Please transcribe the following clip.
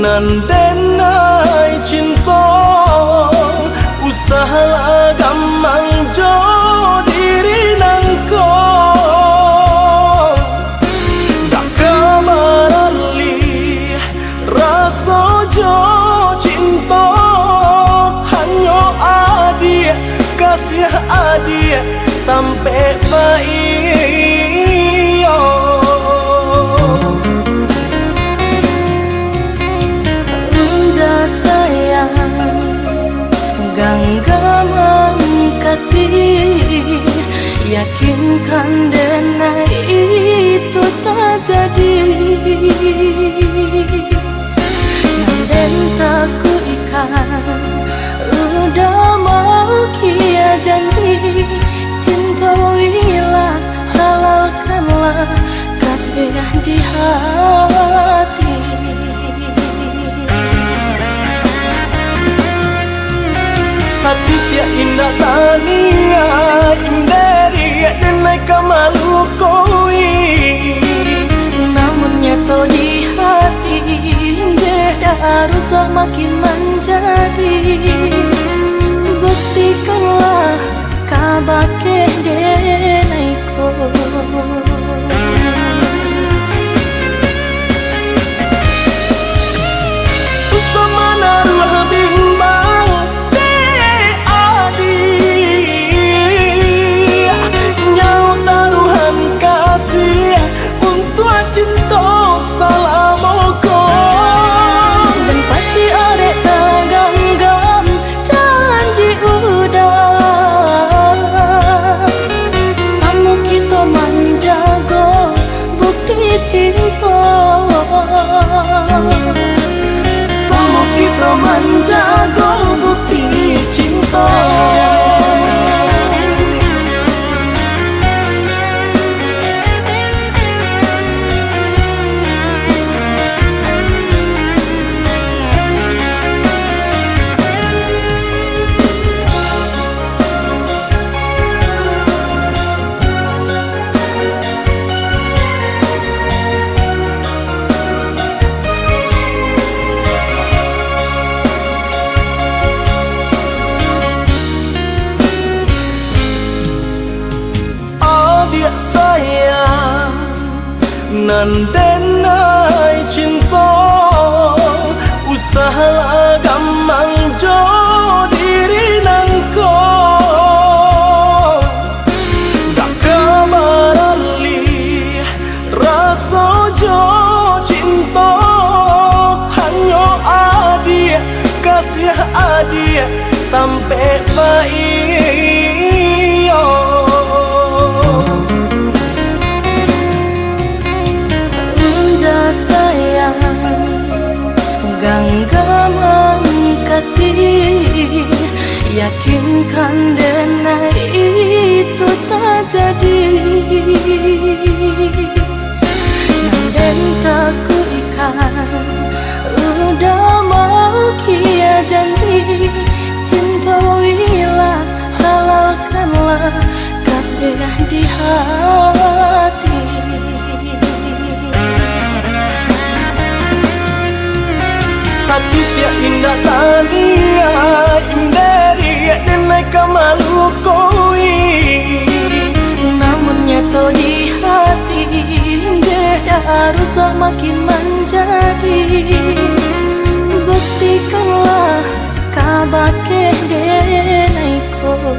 Nandenai cinta usaha gamang jo diri nangko dak kamarali rasa jo cinta hanya adik kasih adik tampe baik genggaman kasih, yakinkan denai itu tak jadi. Nanden tak kuikan, udah mau kia janji. Cintailah, halalkanlah kasih di hati. Satya indah tania inderi denai kamalu koi namun nyata di hati beda rusak makin menjadi. Buktikanlah kabake denai ko usama naruh bimbang cinta salamoko dan paci arek taganggam janji udah sama kita menjaga bukti cinta sama kita menjaga bukti cinta. Sayang nandenai cinta usaha gamang jo diri nangko dak kamarali rasa jo cinta hanya adik kasih adik tampe baik genggaman kasih, yakinkan denai itu tak jadi. Nanden tak kuikan, udah mau kia janji. Cintailah, halalkanlah kasih di hati. Satya indah tania inderi denai kamalu koi namun nyata di hati beda rusak makin menjadi. Buktikanlah kabake denai ko